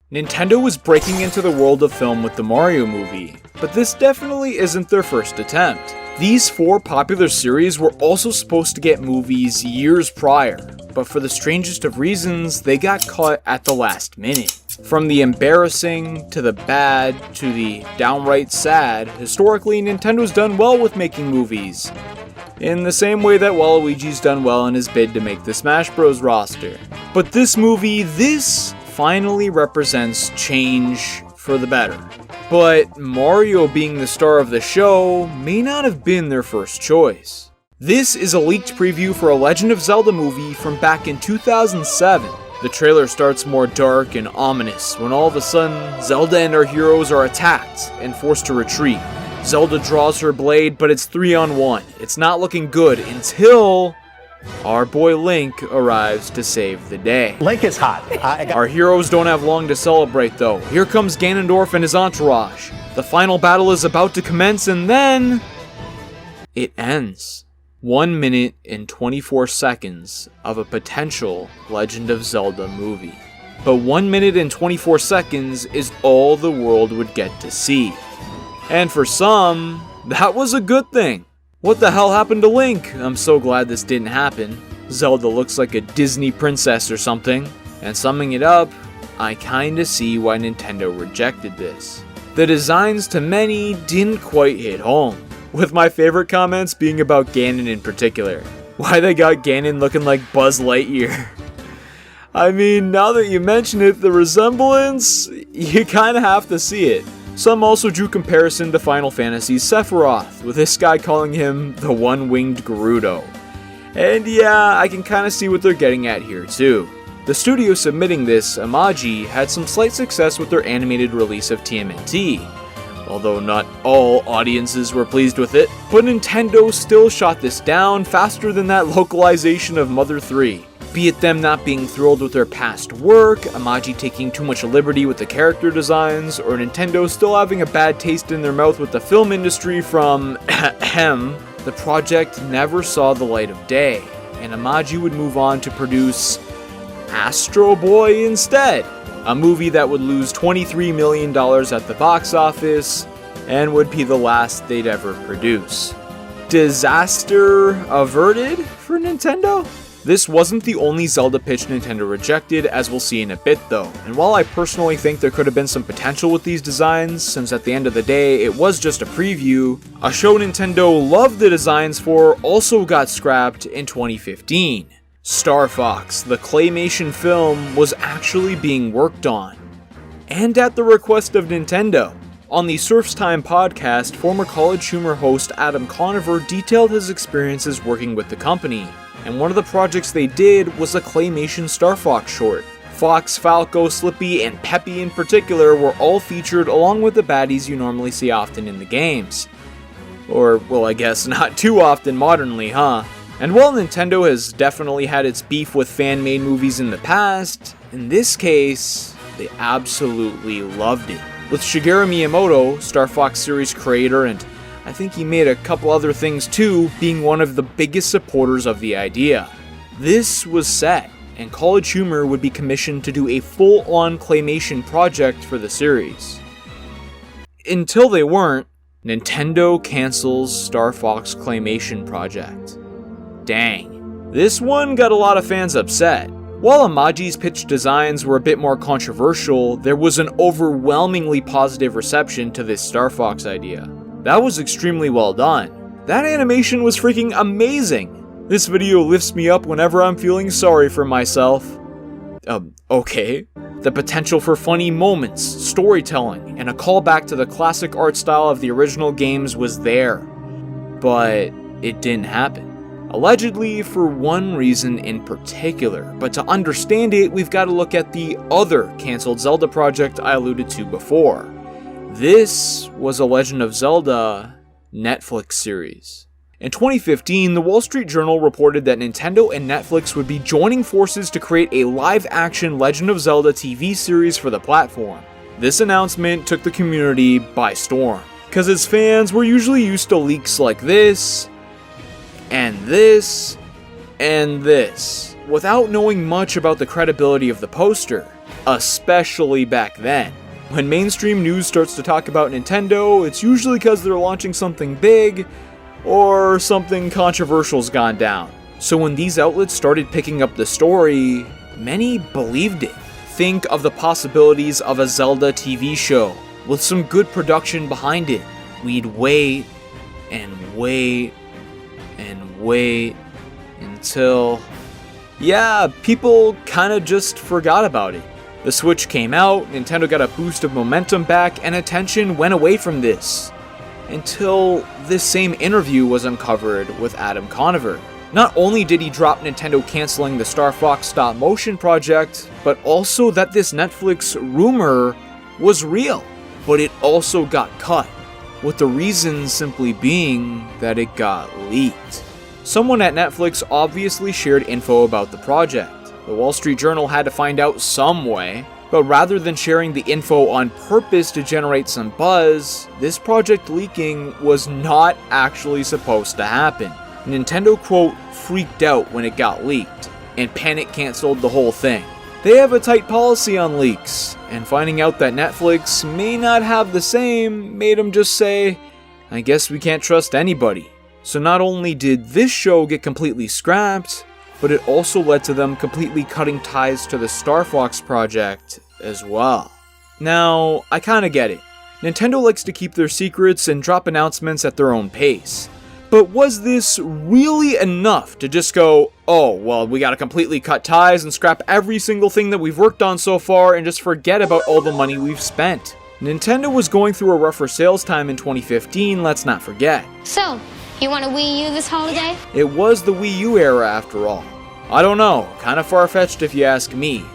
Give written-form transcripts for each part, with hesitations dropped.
Nintendo was breaking into the world of film with the Mario movie, but this definitely isn't their first attempt. These 4 popular series were also supposed to get movies years prior, but for the strangest of reasons, they got caught at the last minute. From the embarrassing, to the bad, to the downright sad, historically Nintendo's done well with making movies, in the same way that Waluigi's done well in his bid to make the Smash Bros. Roster. But this movie, this finally represents change for the better. But Mario being the star of the show may not have been their first choice. This is a leaked preview for a Legend of Zelda movie from back in 2007. The trailer starts more dark and ominous when all of a sudden, Zelda and our heroes are attacked and forced to retreat. Zelda draws her blade, but it's 3-on-1. It's not looking good until our boy Link arrives to save the day. Link is hot. Our heroes don't have long to celebrate though. Here comes Ganondorf and his entourage. The final battle is about to commence and then it ends. 1 minute and 24 seconds of a potential Legend of Zelda movie. But 1 minute and 24 seconds is all the world would get to see. And for some, that was a good thing. What the hell happened to Link? I'm so glad this didn't happen. Zelda looks like a Disney princess or something. And summing it up, I kinda see why Nintendo rejected this. The designs to many didn't quite hit home, with my favorite comments being about Ganon in particular. Why they got Ganon looking like Buzz Lightyear. I mean, now that you mention it, the resemblance, you kinda have to see it. Some also drew comparison to Final Fantasy's Sephiroth, with this guy calling him the one-winged Gerudo. And yeah, I can kinda see what they're getting at here too. The studio submitting this, Imagi, had some slight success with their animated release of TMNT, although not all audiences were pleased with it, but Nintendo still shot this down faster than that localization of Mother 3. Be it them not being thrilled with their past work, Imagi taking too much liberty with the character designs, or Nintendo still having a bad taste in their mouth with the film industry from the project never saw the light of day, and Imagi would move on to produce Astro Boy instead, a movie that would lose $23 million at the box office, and would be the last they'd ever produce. Disaster averted for Nintendo? This wasn't the only Zelda pitch Nintendo rejected, as we'll see in a bit though, and while I personally think there could have been some potential with these designs, since at the end of the day it was just a preview, a show Nintendo loved the designs for also got scrapped in 2015. Star Fox, the claymation film, was actually being worked on, and at the request of Nintendo. On the Surf's Time podcast, former College Humor host Adam Conover detailed his experiences working with the company, and one of the projects they did was a claymation Star Fox short. Fox, Falco, Slippy, and Peppy in particular were all featured along with the baddies you normally see often in the games. Or, well, I guess not too often modernly, huh? And while Nintendo has definitely had its beef with fan-made movies in the past, in this case, they absolutely loved it. With Shigeru Miyamoto, Star Fox series creator, and I think he made a couple other things too, being one of the biggest supporters of the idea. This was set, and College Humor would be commissioned to do a full-on claymation project for the series. Until they weren't, Nintendo cancels Star Fox claymation project. Dang. This one got a lot of fans upset. While Imagi's pitch designs were a bit more controversial, there was an overwhelmingly positive reception to this Star Fox idea. That was extremely well done. That animation was freaking amazing. This video lifts me up whenever I'm feeling sorry for myself. Okay. The potential for funny moments, storytelling, and a callback to the classic art style of the original games was there. But it didn't happen. Allegedly for one reason in particular, but to understand it, we've got to look at the other cancelled Zelda project I alluded to before. This was a Legend of Zelda Netflix series. In 2015, the Wall Street Journal reported that Nintendo and Netflix would be joining forces to create a live-action Legend of Zelda TV series for the platform. This announcement took the community by storm, because its fans were usually used to leaks like this, and this, and this, without knowing much about the credibility of the poster. especially back then. When mainstream news starts to talk about Nintendo, it's usually because they're launching something big, or something controversial's gone down. So when these outlets started picking up the story, many believed it. Think of the possibilities of a Zelda TV show, with some good production behind it. We'd wait, and wait, and wait, until... yeah, people kinda just forgot about it. The Switch came out, Nintendo got a boost of momentum back, and attention went away from this. Until this same interview was uncovered with Adam Conover. Not only did he drop Nintendo canceling the Star Fox stop motion project, but also that this Netflix rumor was real. But it also got cut, with the reason simply being that it got leaked. Someone at Netflix obviously shared info about the project. The Wall Street Journal had to find out some way, but rather than sharing the info on purpose to generate some buzz, this project leaking was not actually supposed to happen. Nintendo, quote, freaked out when it got leaked, and panic canceled the whole thing. They have a tight policy on leaks, and finding out that Netflix may not have the same made them just say, I guess we can't trust anybody. So not only did this show get completely scrapped, but it also led to them completely cutting ties to the Star Fox project as well. Now, I kinda get it. Nintendo likes to keep their secrets and drop announcements at their own pace. But was this really enough to just go, oh, well, we gotta completely cut ties and scrap every single thing that we've worked on so far and just forget about all the money we've spent? Nintendo was going through a rougher sales time in 2015, let's not forget. So, you want a Wii U this holiday? It was the Wii U era after all. I don't know, kinda far-fetched if you ask me.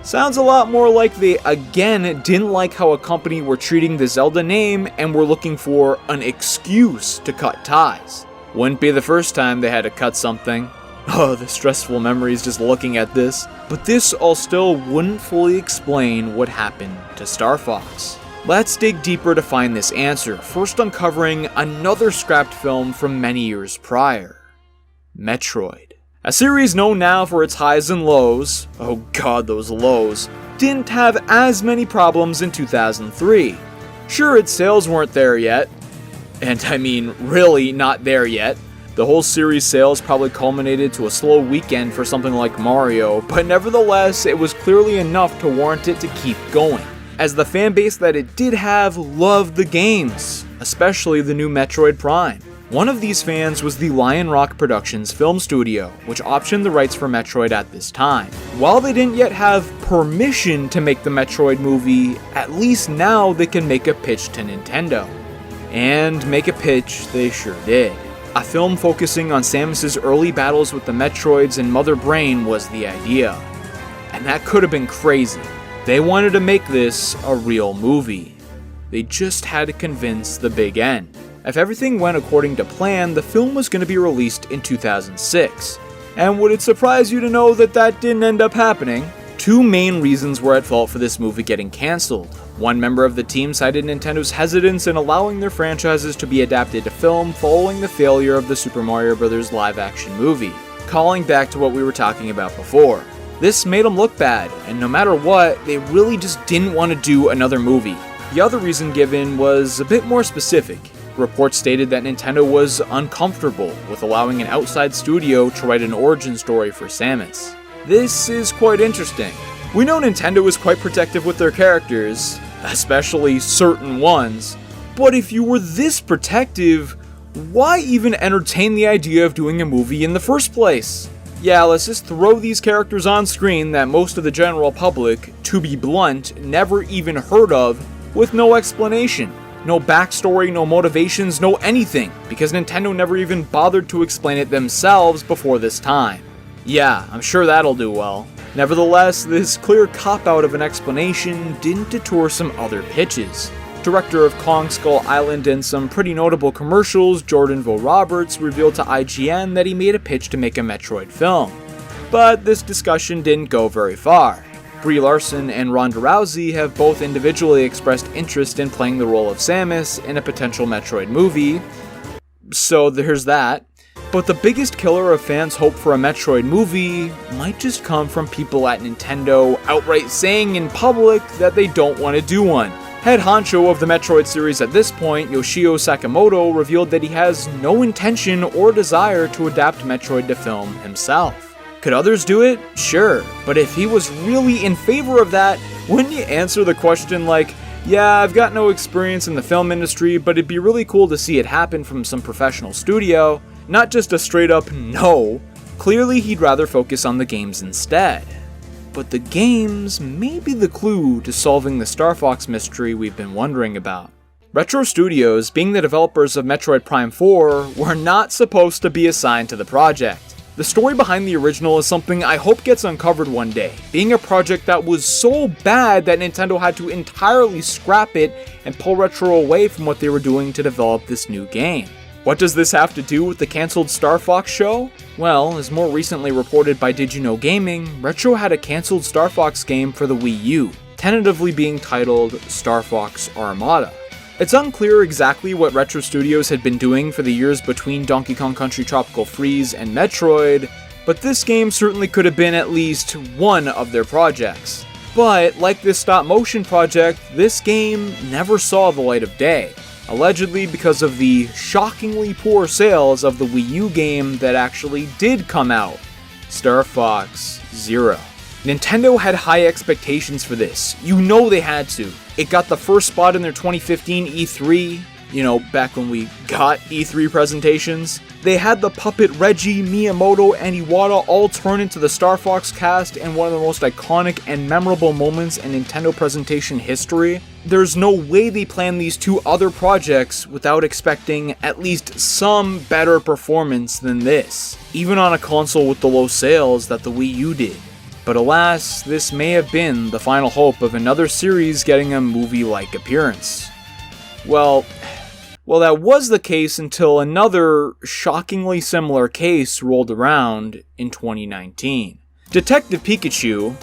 Sounds a lot more like they, again, didn't like how a company were treating the Zelda name and were looking for an excuse to cut ties. Wouldn't be the first time they had to cut something. Oh, the stressful memories just looking at this. But this all still wouldn't fully explain what happened to Star Fox. Let's dig deeper to find this answer, first uncovering another scrapped film from many years prior. Metroid. A series known now for its highs and lows, oh god those lows, didn't have as many problems in 2003. Sure, its sales weren't there yet, and I mean really not there yet. The whole series' sales probably culminated to a slow weekend for something like Mario, but nevertheless it was clearly enough to warrant it to keep going, as the fanbase that it did have loved the games, especially the new Metroid Prime. One of these fans was the Lion Rock Productions film studio, which optioned the rights for Metroid at this time. While they didn't yet have permission to make the Metroid movie, at least now they can make a pitch to Nintendo. And make a pitch they sure did. A film focusing on Samus's early battles with the Metroids and Mother Brain was the idea. And that could have been crazy. They wanted to make this a real movie. They just had to convince the big N. If everything went according to plan, the film was going to be released in 2006. And would it surprise you to know that that didn't end up happening? Two main reasons were at fault for this movie getting cancelled. One member of the team cited Nintendo's hesitance in allowing their franchises to be adapted to film following the failure of the Super Mario Bros. Live-action movie, calling back to what we were talking about before. This made them look bad, and no matter what, they really just didn't want to do another movie. The other reason given was a bit more specific. Reports stated that Nintendo was uncomfortable with allowing an outside studio to write an origin story for Samus. This is quite interesting. We know Nintendo is quite protective with their characters, especially certain ones, but if you were this protective, why even entertain the idea of doing a movie in the first place? Yeah, let's just throw these characters on screen that most of the general public, to be blunt, never even heard of, with no explanation. No backstory, no motivations, no anything, because Nintendo never even bothered to explain it themselves before this time. Yeah, I'm sure that'll do well. Nevertheless, this clear cop-out of an explanation didn't deter some other pitches. Director of Kong Skull Island and some pretty notable commercials, Jordan Vo Roberts revealed to IGN that he made a pitch to make a Metroid film. But this discussion didn't go very far. Brie Larson and Ronda Rousey have both individually expressed interest in playing the role of Samus in a potential Metroid movie, so there's that. But the biggest killer of fans' hope for a Metroid movie might just come from people at Nintendo outright saying in public that they don't want to do one. Head honcho of the Metroid series at this point, Yoshio Sakamoto, revealed that he has no intention or desire to adapt Metroid to film himself. Could others do it? Sure, but if he was really in favor of that, wouldn't you answer the question like, yeah, I've got no experience in the film industry, but it'd be really cool to see it happen from some professional studio, not just a straight up no. Clearly he'd rather focus on the games instead. But the games may be the clue to solving the Star Fox mystery we've been wondering about. Retro Studios, being the developers of Metroid Prime 4, were not supposed to be assigned to the project. The story behind the original is something I hope gets uncovered one day, being a project that was so bad that Nintendo had to entirely scrap it and pull Retro away from what they were doing to develop this new game. What does this have to do with the cancelled Star Fox show? Well, as more recently reported by Did You Know Gaming, Retro had a cancelled Star Fox game for the Wii U, tentatively being titled Star Fox Armada. It's unclear exactly what Retro Studios had been doing for the years between Donkey Kong Country Tropical Freeze and Metroid, but this game certainly could have been at least one of their projects. But, like this stop-motion project, this game never saw the light of day, allegedly because of the shockingly poor sales of the Wii U game that actually did come out, Star Fox Zero. Nintendo had high expectations for this. You know they had to. It got the first spot in their 2015 E3, back when we got E3 presentations. They had the puppet Reggie, Miyamoto, and Iwata all turn into the Star Fox cast in one of the most iconic and memorable moments in Nintendo presentation history. There's no way they planned these two other projects without expecting at least some better performance than this, even on a console with the low sales that the Wii U did. But alas, this may have been the final hope of another series getting a movie-like appearance. Well, that was the case until another shockingly similar case rolled around in 2019. Detective Pikachu,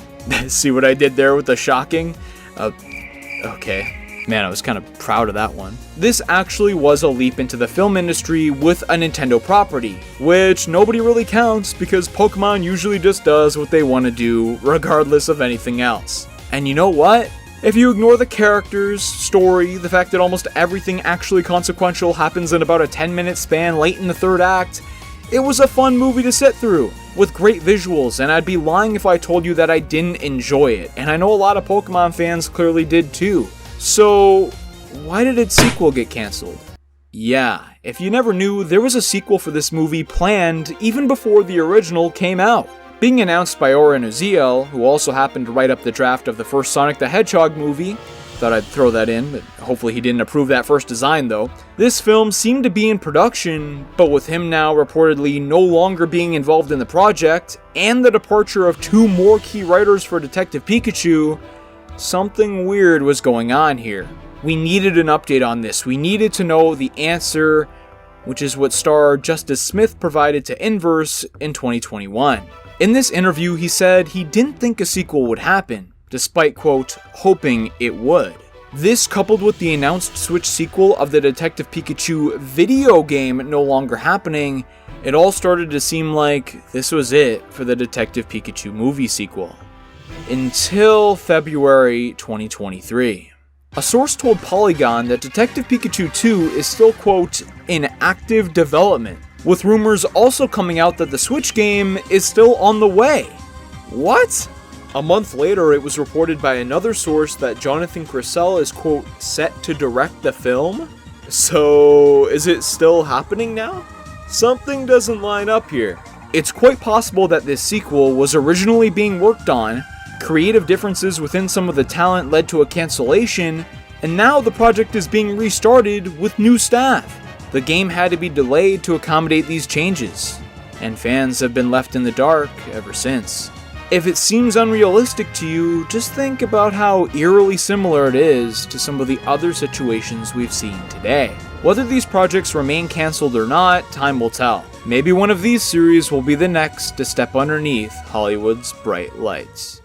see what I did there with the shocking? Okay. Man, I was kind of proud of that one. This actually was a leap into the film industry with a Nintendo property, which nobody really counts because Pokemon usually just does what they want to do regardless of anything else. And you know what? If you ignore the characters, story, the fact that almost everything actually consequential happens in about a 10-minute span late in the third act, it was a fun movie to sit through, with great visuals, and I'd be lying if I told you that I didn't enjoy it, and I know a lot of Pokemon fans clearly did too. So, why did its sequel get cancelled? Yeah, if you never knew, there was a sequel for this movie planned even before the original came out. Being announced by Oren Uziel, who also happened to write up the draft of the first Sonic the Hedgehog movie, thought I'd throw that in, but hopefully he didn't approve that first design though. This film seemed to be in production, but with him now reportedly no longer being involved in the project, and the departure of two more key writers for Detective Pikachu, something weird was going on here. We needed an update on this. We needed to know the answer, which is what star Justice Smith provided to Inverse in 2021. In this interview, he said he didn't think a sequel would happen, despite, quote, hoping it would. This, coupled with the announced Switch sequel of the Detective Pikachu video game no longer happening, it all started to seem like this was it for the Detective Pikachu movie sequel. Until February 2023. A source told Polygon that Detective Pikachu 2 is still, quote, in active development, with rumors also coming out that the Switch game is still on the way. What? A month later, it was reported by another source that Jonathan Cressell is, quote, set to direct the film? So, is it still happening now? Something doesn't line up here. It's quite possible that this sequel was originally being worked on, creative differences within some of the talent led to a cancellation, and now the project is being restarted with new staff. The game had to be delayed to accommodate these changes, and fans have been left in the dark ever since. If it seems unrealistic to you, just think about how eerily similar it is to some of the other situations we've seen today. Whether these projects remain cancelled or not, time will tell. Maybe one of these series will be the next to step underneath Hollywood's bright lights.